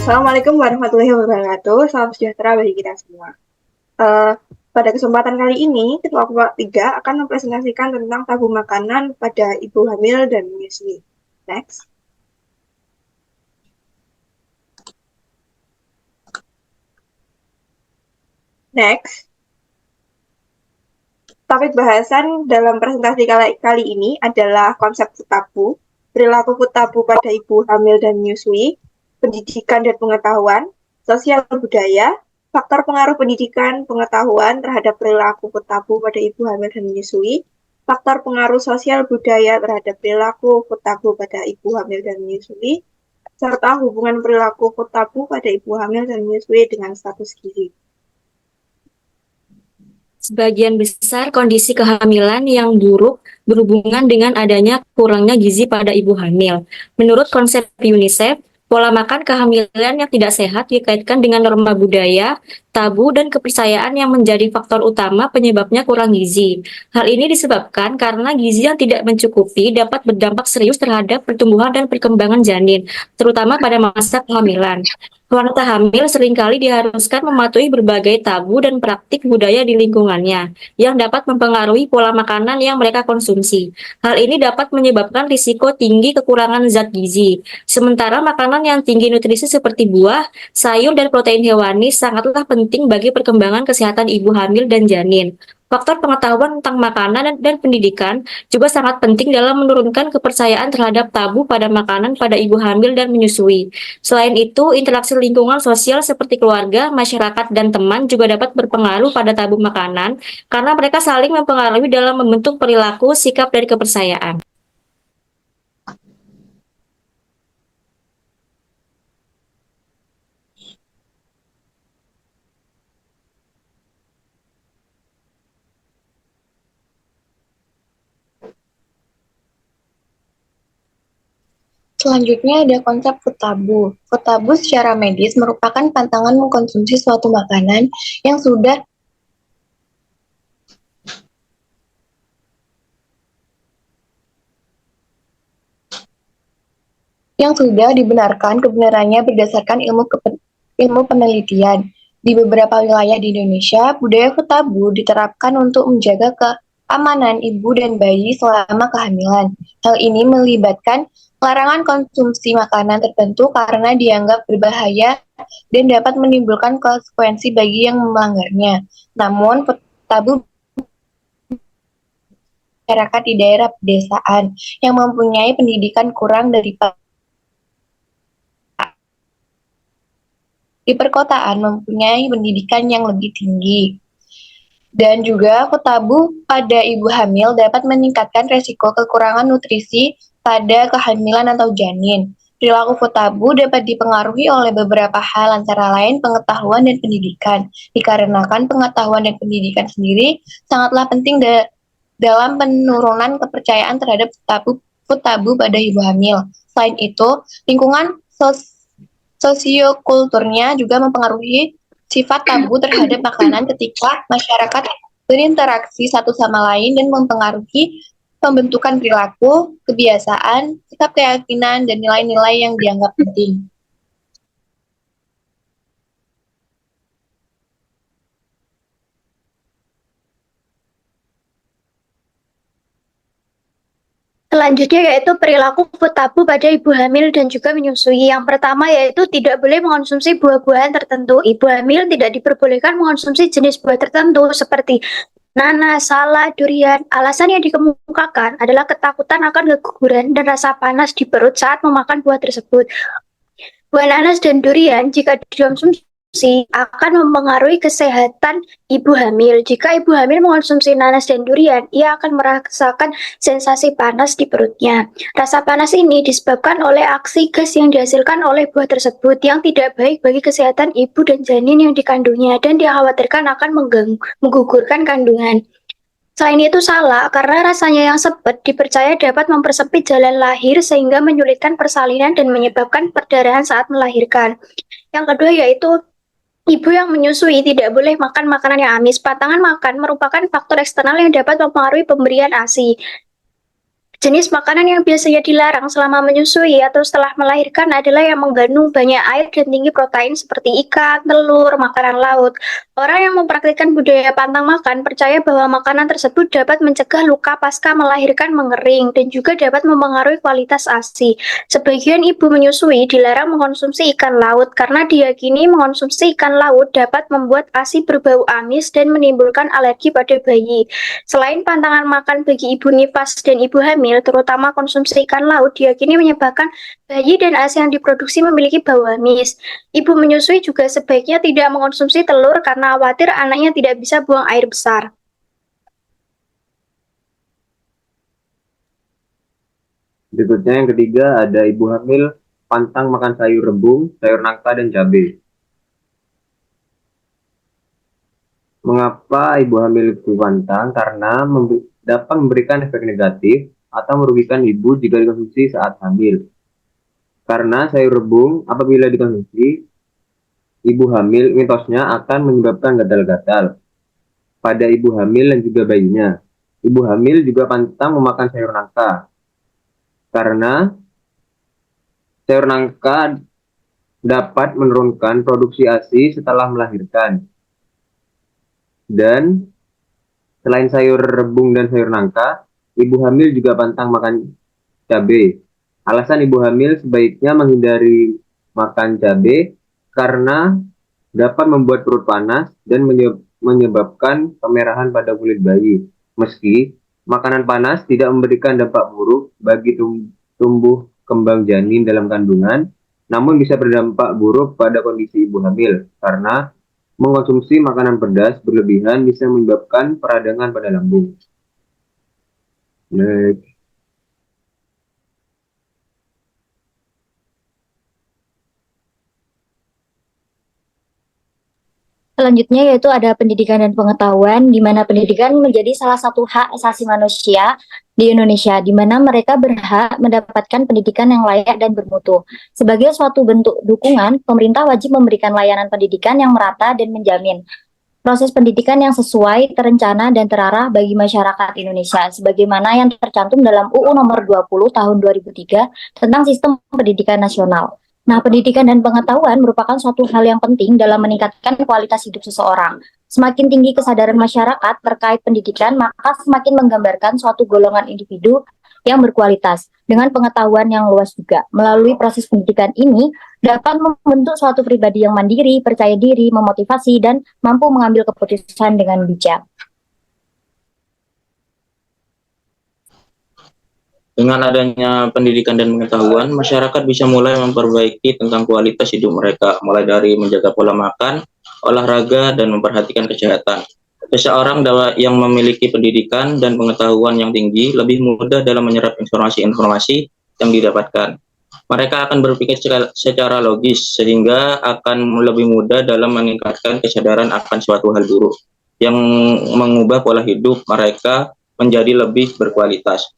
Assalamualaikum warahmatullahi wabarakatuh. Salam sejahtera bagi kita semua. Eh, Pada kesempatan kali ini, Ketua Kelompok 3 akan mempresentasikan tentang tabung makanan pada ibu hamil dan menyusui. Next. Next. Topik bahasan dalam presentasi kali ini adalah konsep food tabu, perilaku food tabu pada ibu hamil dan menyusui, pendidikan dan pengetahuan, sosial budaya, faktor pengaruh pendidikan pengetahuan terhadap perilaku food tabu pada ibu hamil dan menyusui, faktor pengaruh sosial budaya terhadap perilaku food tabu pada ibu hamil dan menyusui, serta hubungan perilaku food tabu pada ibu hamil dan menyusui dengan status gizi. Sebagian besar kondisi kehamilan yang buruk berhubungan dengan adanya kurangnya gizi pada ibu hamil. Menurut konsep UNICEF, pola makan kehamilan yang tidak sehat dikaitkan dengan norma budaya, tabu, dan kepercayaan yang menjadi faktor utama penyebabnya kurang gizi. Hal ini disebabkan karena gizi yang tidak mencukupi dapat berdampak serius terhadap pertumbuhan dan perkembangan janin, terutama pada masa kehamilan. Wanita hamil seringkali diharuskan mematuhi berbagai tabu dan praktik budaya di lingkungannya yang dapat mempengaruhi pola makanan yang mereka konsumsi. Hal ini dapat menyebabkan risiko tinggi kekurangan zat gizi. Sementara makanan yang tinggi nutrisi seperti buah, sayur, dan protein hewani sangatlah penting bagi perkembangan kesehatan ibu hamil dan janin. Faktor pengetahuan tentang makanan dan pendidikan juga sangat penting dalam menurunkan kepercayaan terhadap tabu pada makanan pada ibu hamil dan menyusui. Selain itu, interaksi lingkungan sosial seperti keluarga, masyarakat, dan teman juga dapat berpengaruh pada tabung makanan karena mereka saling mempengaruhi dalam membentuk perilaku, sikap, dan kepercayaan. Selanjutnya ada konsep food tabu. Food tabu secara medis merupakan pantangan mengkonsumsi suatu makanan yang sudah dibenarkan kebenarannya berdasarkan ilmu penelitian. Di beberapa wilayah di Indonesia, budaya food tabu diterapkan untuk menjaga keamanan ibu dan bayi selama kehamilan. Hal ini melibatkan larangan konsumsi makanan tertentu karena dianggap berbahaya dan dapat menimbulkan konsekuensi bagi yang melanggarnya. Namun, food tabu masyarakat di daerah pedesaan yang mempunyai pendidikan kurang daripada di perkotaan mempunyai pendidikan yang lebih tinggi. Dan juga food tabu pada ibu hamil dapat meningkatkan resiko kekurangan nutrisi pada kehamilan atau janin. Perilaku food tabu dapat dipengaruhi oleh beberapa hal antara lain pengetahuan dan pendidikan. Dikarenakan pengetahuan dan pendidikan sendiri sangatlah penting dalam penurunan kepercayaan terhadap food tabu pada ibu hamil. Selain itu, lingkungan sosiokulturnya juga mempengaruhi sifat tabu terhadap makanan ketika masyarakat berinteraksi satu sama lain dan mempengaruhi pembentukan perilaku, kebiasaan, sikap keyakinan, dan nilai-nilai yang dianggap penting. Selanjutnya yaitu perilaku food tabu pada ibu hamil dan juga menyusui. Yang pertama yaitu tidak boleh mengonsumsi buah-buahan tertentu. Ibu hamil tidak diperbolehkan mengonsumsi jenis buah tertentu seperti nanas, salak, durian. Alasan yang dikemukakan adalah ketakutan akan keguguran dan rasa panas di perut saat memakan buah tersebut. Buah nanas dan durian jika dikonsumsi akan mempengaruhi kesehatan ibu hamil. Jika ibu hamil mengonsumsi nanas dan durian, ia akan merasakan sensasi panas di perutnya. Rasa panas ini disebabkan oleh aksi gas yang dihasilkan oleh buah tersebut yang tidak baik bagi kesehatan ibu dan janin yang dikandungnya dan dikhawatirkan akan menggugurkan kandungan. Selain itu salah, karena rasanya yang sepet dipercaya dapat mempersempit jalan lahir sehingga menyulitkan persalinan dan menyebabkan perdarahan saat melahirkan. Yang kedua yaitu ibu yang menyusui tidak boleh makan makanan yang amis. Patangan makan merupakan faktor eksternal yang dapat mempengaruhi pemberian ASI. Jenis makanan yang biasanya dilarang selama menyusui atau setelah melahirkan adalah yang mengandung banyak air dan tinggi protein seperti ikan, telur, makanan laut. Orang yang mempraktikkan budaya pantang makan percaya bahwa makanan tersebut dapat mencegah luka pasca melahirkan mengering dan juga dapat mempengaruhi kualitas ASI. Sebagian ibu menyusui dilarang mengkonsumsi ikan laut karena diyakini mengkonsumsi ikan laut dapat membuat ASI berbau amis dan menimbulkan alergi pada bayi. Selain pantangan makan bagi ibu nifas dan ibu hamil, terutama konsumsi ikan laut diyakini menyebabkan bayi dan ASI yang diproduksi memiliki bau amis. Ibu menyusui juga sebaiknya tidak mengkonsumsi telur karena khawatir anaknya tidak bisa buang air besar. Berikutnya yang ketiga ada ibu hamil pantang makan sayur rebung, sayur nangka, dan cabai. Mengapa ibu hamil itu pantang? Karena dapat memberikan efek negatif atau merugikan ibu jika dikonsumsi saat hamil. Karena sayur rebung apabila dikonsumsi, ibu hamil mitosnya akan menyebabkan gatal-gatal pada ibu hamil dan juga bayinya. Ibu hamil juga pantang memakan sayur nangka. Karena sayur nangka dapat menurunkan produksi ASI setelah melahirkan. Dan selain sayur rebung dan sayur nangka, ibu hamil juga pantang makan cabai. Alasan ibu hamil sebaiknya menghindari makan cabai karena dapat membuat perut panas dan menyebabkan kemerahan pada kulit bayi. Meski makanan panas tidak memberikan dampak buruk bagi tumbuh kembang janin dalam kandungan, namun bisa berdampak buruk pada kondisi ibu hamil karena mengkonsumsi makanan pedas berlebihan bisa menyebabkan peradangan pada lambung. Next. Selanjutnya yaitu ada pendidikan dan pengetahuan, di mana pendidikan menjadi salah satu hak asasi manusia di Indonesia, di mana mereka berhak mendapatkan pendidikan yang layak dan bermutu. Sebagai suatu bentuk dukungan, pemerintah wajib memberikan layanan pendidikan yang merata dan menjamin proses pendidikan yang sesuai, terencana, dan terarah bagi masyarakat Indonesia, sebagaimana yang tercantum dalam UU Nomor 20 Tahun 2003 tentang Sistem Pendidikan Nasional. Nah, pendidikan dan pengetahuan merupakan suatu hal yang penting dalam meningkatkan kualitas hidup seseorang. Semakin tinggi kesadaran masyarakat terkait pendidikan, maka semakin menggambarkan suatu golongan individu yang berkualitas dengan pengetahuan yang luas juga. Melalui proses pendidikan ini, dapat membentuk suatu pribadi yang mandiri, percaya diri, memotivasi, dan mampu mengambil keputusan dengan bijak. Dengan adanya pendidikan dan pengetahuan, masyarakat bisa mulai memperbaiki tentang kualitas hidup mereka, mulai dari menjaga pola makan, olahraga, dan memperhatikan kesehatan. Seseorang yang memiliki pendidikan dan pengetahuan yang tinggi lebih mudah dalam menyerap informasi-informasi yang didapatkan. Mereka akan berpikir secara logis, sehingga akan lebih mudah dalam meningkatkan kesadaran akan suatu hal buruk, yang mengubah pola hidup mereka menjadi lebih berkualitas.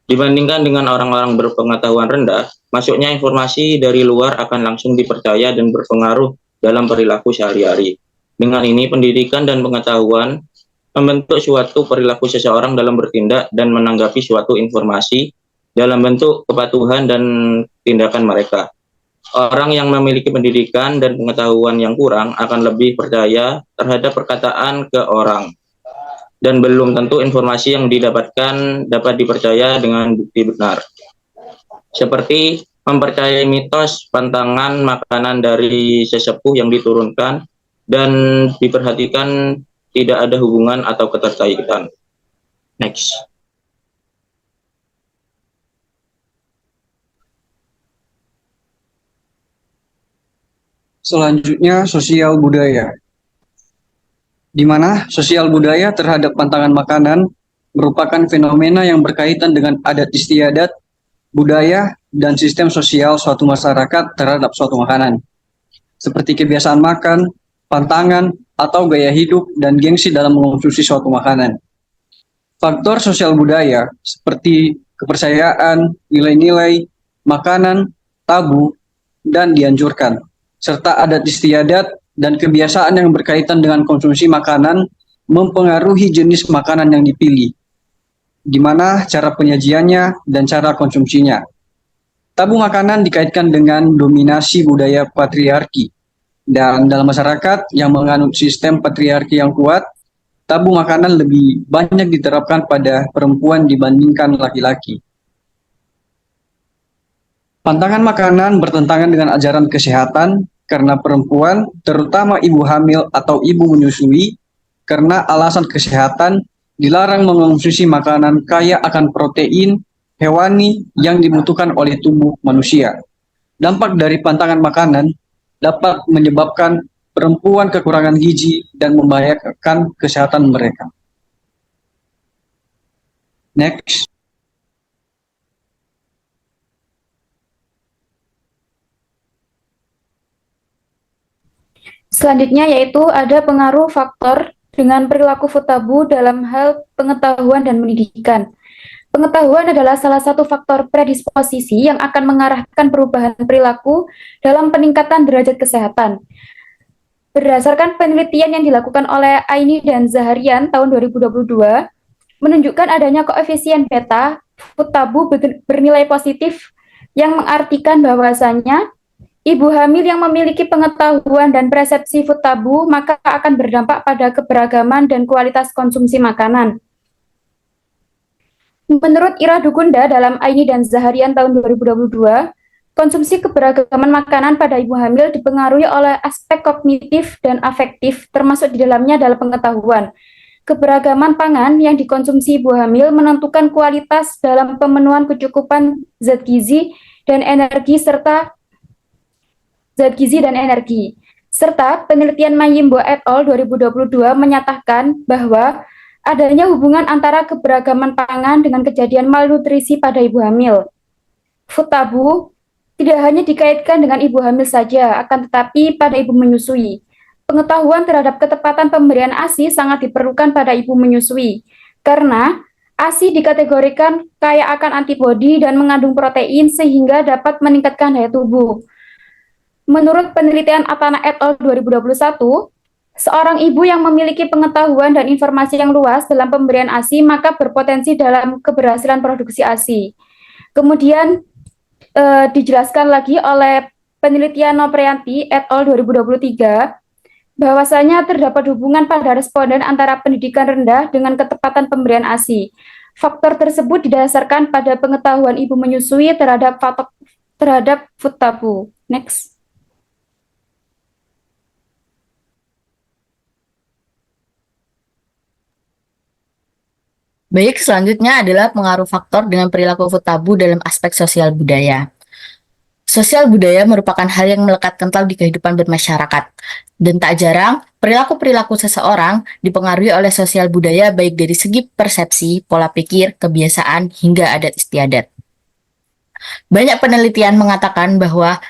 Dibandingkan dengan orang-orang berpengetahuan rendah, masuknya informasi dari luar akan langsung dipercaya dan berpengaruh dalam perilaku sehari-hari. Dengan ini, pendidikan dan pengetahuan membentuk suatu perilaku seseorang dalam bertindak dan menanggapi suatu informasi dalam bentuk kepatuhan dan tindakan mereka. Orang yang memiliki pendidikan dan pengetahuan yang kurang akan lebih percaya terhadap perkataan ke orang, dan belum tentu informasi yang didapatkan dapat dipercaya dengan bukti benar. Seperti mempercayai mitos pantangan makanan dari sesepuh yang diturunkan dan diperhatikan tidak ada hubungan atau keterkaitan. Next. Selanjutnya, sosial budaya, di mana sosial budaya terhadap pantangan makanan merupakan fenomena yang berkaitan dengan adat istiadat, budaya, dan sistem sosial suatu masyarakat terhadap suatu makanan, seperti kebiasaan makan, pantangan, atau gaya hidup dan gengsi dalam mengonsumsi suatu makanan. Faktor sosial budaya seperti kepercayaan, nilai-nilai, makanan, tabu, dan dianjurkan, serta adat istiadat dan kebiasaan yang berkaitan dengan konsumsi makanan mempengaruhi jenis makanan yang dipilih. di mana cara penyajiannya dan cara konsumsinya. Tabu makanan dikaitkan dengan dominasi budaya patriarki. Dan dalam masyarakat yang menganut sistem patriarki yang kuat, tabu makanan lebih banyak diterapkan pada perempuan dibandingkan laki-laki. Pantangan makanan bertentangan dengan ajaran kesehatan karena perempuan, terutama ibu hamil atau ibu menyusui, karena alasan kesehatan dilarang mengonsumsi makanan kaya akan protein hewani yang dibutuhkan oleh tubuh manusia. Dampak dari pantangan makanan dapat menyebabkan perempuan kekurangan gizi dan membahayakan kesehatan mereka. Next. Selanjutnya yaitu ada pengaruh faktor dengan perilaku food tabu dalam hal pengetahuan dan pendidikan. Pengetahuan adalah salah satu faktor predisposisi yang akan mengarahkan perubahan perilaku dalam peningkatan derajat kesehatan. Berdasarkan penelitian yang dilakukan oleh Aini dan Zaharian tahun 2022, menunjukkan adanya koefisien beta food tabu bernilai positif yang mengartikan bahwasanya ibu hamil yang memiliki pengetahuan dan persepsi food tabu maka akan berdampak pada keberagaman dan kualitas konsumsi makanan. Menurut Ira Dukunda dalam Aini dan Zaharian tahun 2022, konsumsi keberagaman makanan pada ibu hamil dipengaruhi oleh aspek kognitif dan afektif, termasuk di dalamnya adalah pengetahuan. Keberagaman pangan yang dikonsumsi ibu hamil menentukan kualitas dalam pemenuhan kecukupan zat gizi dan energi serta penelitian Mayimbo et al. 2022 menyatakan bahwa adanya hubungan antara keberagaman pangan dengan kejadian malnutrisi pada ibu hamil. Food tabu tidak hanya dikaitkan dengan ibu hamil saja, akan tetapi pada ibu menyusui. Pengetahuan terhadap ketepatan pemberian ASI sangat diperlukan pada ibu menyusui, karena ASI dikategorikan kaya akan antibodi dan mengandung protein sehingga dapat meningkatkan daya tubuh. Menurut penelitian Atana et al. 2021, seorang ibu yang memiliki pengetahuan dan informasi yang luas dalam pemberian ASI maka berpotensi dalam keberhasilan produksi ASI. Kemudian dijelaskan lagi oleh penelitian Noprianti et al. 2023, bahwasanya terdapat hubungan pada responden antara pendidikan rendah dengan ketepatan pemberian ASI. Faktor tersebut didasarkan pada pengetahuan ibu menyusui terhadap food tabu. Next. Baik, selanjutnya adalah pengaruh faktor dengan perilaku food tabu dalam aspek sosial budaya. Sosial budaya merupakan hal yang melekat kental di kehidupan bermasyarakat, dan tak jarang perilaku-perilaku seseorang dipengaruhi oleh sosial budaya baik dari segi persepsi, pola pikir, kebiasaan, hingga adat istiadat. Banyak penelitian mengatakan bahwa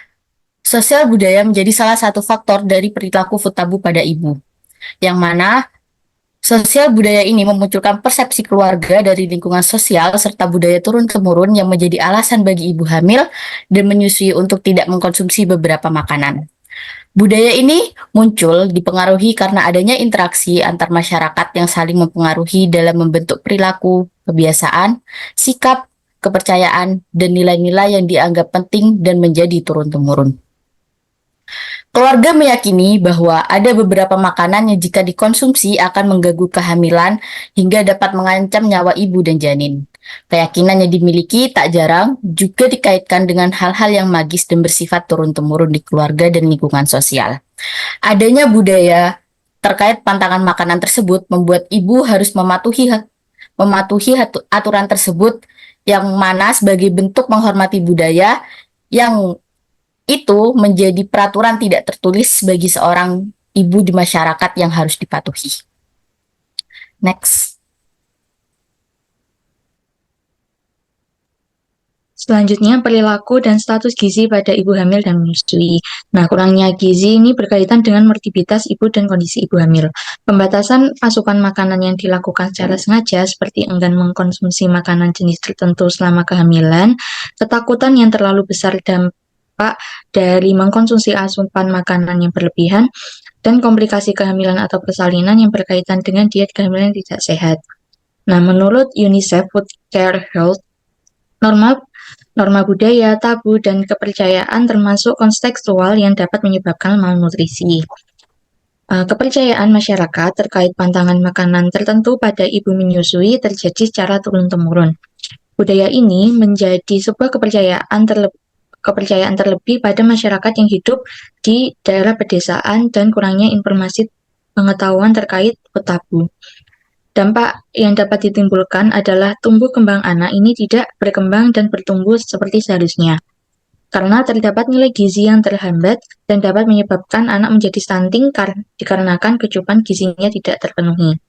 sosial budaya menjadi salah satu faktor dari perilaku food tabu pada ibu, yang mana sosial budaya ini memunculkan persepsi keluarga dari lingkungan sosial serta budaya turun-temurun yang menjadi alasan bagi ibu hamil dan menyusui untuk tidak mengkonsumsi beberapa makanan. Budaya ini muncul dipengaruhi karena adanya interaksi antar masyarakat yang saling mempengaruhi dalam membentuk perilaku, kebiasaan, sikap, kepercayaan, dan nilai-nilai yang dianggap penting dan menjadi turun-temurun. Keluarga meyakini bahwa ada beberapa makanan yang jika dikonsumsi akan mengganggu kehamilan hingga dapat mengancam nyawa ibu dan janin. Keyakinan yang dimiliki tak jarang juga dikaitkan dengan hal-hal yang magis dan bersifat turun-temurun di keluarga dan lingkungan sosial. Adanya budaya terkait pantangan makanan tersebut membuat ibu harus mematuhi aturan tersebut, yang mana sebagai bentuk menghormati budaya yang itu menjadi peraturan tidak tertulis bagi seorang ibu di masyarakat yang harus dipatuhi. Next. Selanjutnya, perilaku dan status gizi pada ibu hamil dan menyusui. Nah, kurangnya gizi ini berkaitan dengan morbiditas ibu dan kondisi ibu hamil. Pembatasan asupan makanan yang dilakukan secara sengaja seperti enggan mengkonsumsi makanan jenis tertentu selama kehamilan, ketakutan yang terlalu besar dampak dari mengkonsumsi asupan makanan yang berlebihan, dan komplikasi kehamilan atau persalinan yang berkaitan dengan diet kehamilan yang tidak sehat. Nah, menurut UNICEF Food Care Health, norma budaya, tabu, dan kepercayaan termasuk kontekstual yang dapat menyebabkan malnutrisi. Kepercayaan masyarakat terkait pantangan makanan tertentu pada ibu menyusui terjadi secara turun-temurun. Budaya ini menjadi sebuah kepercayaan terlebih pada masyarakat yang hidup di daerah pedesaan dan kurangnya informasi pengetahuan terkait food tabu. Dampak yang dapat ditimbulkan adalah tumbuh kembang anak ini tidak berkembang dan bertumbuh seperti seharusnya, karena terdapat nilai gizi yang terhambat dan dapat menyebabkan anak menjadi stunting dikarenakan kecukupan gizinya tidak terpenuhi.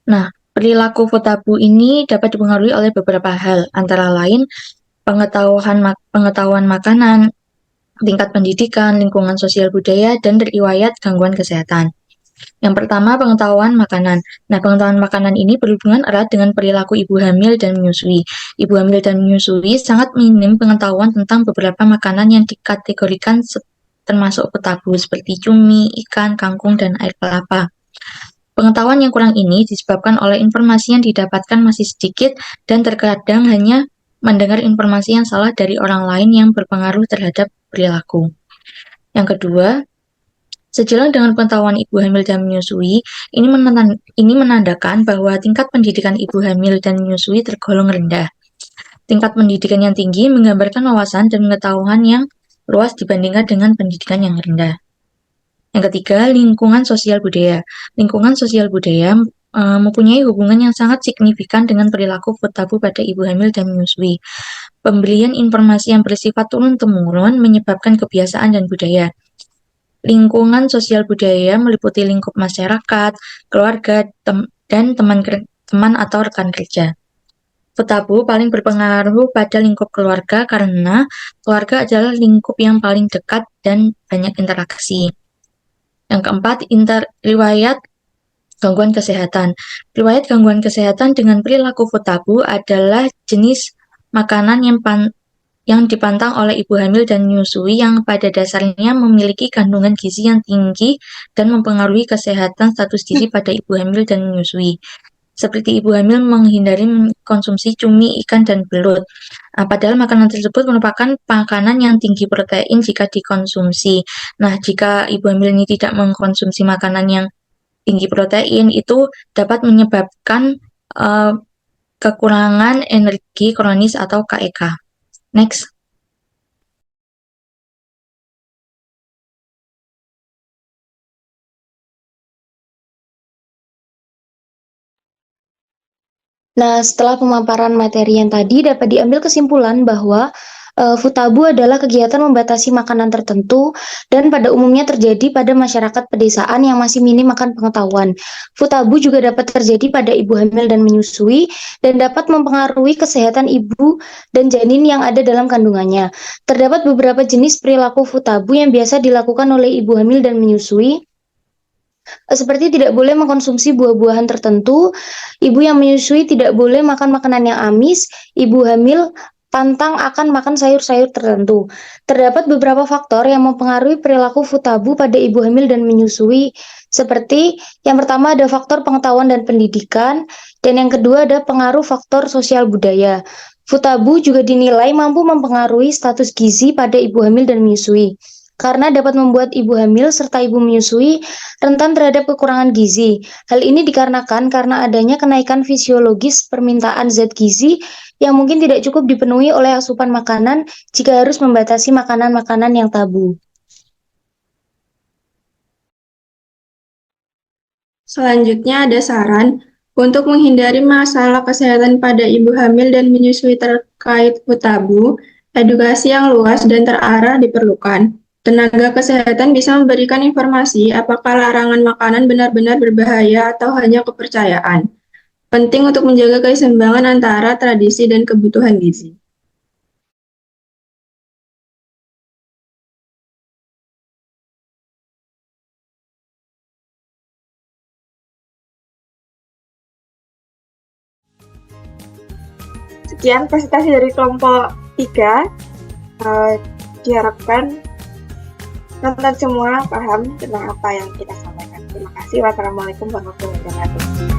Nah, perilaku food tabu ini dapat dipengaruhi oleh beberapa hal, antara lain pengetahuan makanan, tingkat pendidikan, lingkungan sosial budaya, dan riwayat gangguan kesehatan. Yang pertama, pengetahuan makanan. Nah, pengetahuan makanan ini berhubungan erat dengan perilaku ibu hamil dan menyusui. Ibu hamil dan menyusui sangat minim pengetahuan tentang beberapa makanan yang dikategorikan termasuk food tabu seperti cumi, ikan, kangkung, dan air kelapa. Pengetahuan yang kurang ini disebabkan oleh informasi yang didapatkan masih sedikit dan terkadang hanya mendengar informasi yang salah dari orang lain yang berpengaruh terhadap perilaku. Yang kedua, sejalan dengan pengetahuan ibu hamil dan menyusui, ini menandakan bahwa tingkat pendidikan ibu hamil dan menyusui tergolong rendah. Tingkat pendidikan yang tinggi menggambarkan wawasan dan pengetahuan yang luas dibandingkan dengan pendidikan yang rendah. Yang ketiga, lingkungan sosial budaya. Lingkungan sosial budaya mempunyai hubungan yang sangat signifikan dengan perilaku food tabu pada ibu hamil dan menyusui. Pemberian informasi yang bersifat turun-temurun menyebabkan kebiasaan dan budaya. Lingkungan sosial budaya meliputi lingkup masyarakat, keluarga, dan teman atau rekan kerja. Food tabu paling berpengaruh pada lingkup keluarga karena keluarga adalah lingkup yang paling dekat dan banyak interaksi. Yang keempat, riwayat gangguan kesehatan. Riwayat gangguan kesehatan dengan perilaku food tabu adalah jenis makanan yang dipantang oleh ibu hamil dan menyusui yang pada dasarnya memiliki kandungan gizi yang tinggi dan mempengaruhi kesehatan status gizi pada ibu hamil dan menyusui. Seperti ibu hamil menghindari konsumsi cumi, ikan, dan belut. Padahal makanan tersebut merupakan makanan yang tinggi protein jika dikonsumsi. Nah, jika ibu hamil ini tidak mengkonsumsi makanan yang tinggi protein, itu dapat menyebabkan kekurangan energi kronis atau KEK. Next. Nah, setelah pemaparan materi yang tadi dapat diambil kesimpulan bahwa food tabu adalah kegiatan membatasi makanan tertentu dan pada umumnya terjadi pada masyarakat pedesaan yang masih minim akan pengetahuan. Food tabu juga dapat terjadi pada ibu hamil dan menyusui dan dapat mempengaruhi kesehatan ibu dan janin yang ada dalam kandungannya. Terdapat beberapa jenis perilaku food tabu yang biasa dilakukan oleh ibu hamil dan menyusui, seperti tidak boleh mengkonsumsi buah-buahan tertentu, ibu yang menyusui tidak boleh makan makanan yang amis, ibu hamil pantang akan makan sayur-sayur tertentu. Terdapat beberapa faktor yang mempengaruhi perilaku food tabu pada ibu hamil dan menyusui, seperti yang pertama ada faktor pengetahuan dan pendidikan, dan yang kedua ada pengaruh faktor sosial budaya. Food tabu juga dinilai mampu mempengaruhi status gizi pada ibu hamil dan menyusui, karena dapat membuat ibu hamil serta ibu menyusui rentan terhadap kekurangan gizi. Hal ini dikarenakan karena adanya kenaikan fisiologis permintaan zat gizi yang mungkin tidak cukup dipenuhi oleh asupan makanan jika harus membatasi makanan-makanan yang tabu. Selanjutnya ada saran untuk menghindari masalah kesehatan pada ibu hamil dan menyusui terkait food tabu. Edukasi yang luas dan terarah diperlukan. Tenaga kesehatan bisa memberikan informasi apakah larangan makanan benar-benar berbahaya atau hanya kepercayaan. Penting untuk menjaga keseimbangan antara tradisi dan kebutuhan gizi. Sekian presentasi dari kelompok 3. Diharapkan teman-teman semua paham tentang apa yang kita sampaikan. Terima kasih. Wassalamualaikum warahmatullahi wabarakatuh.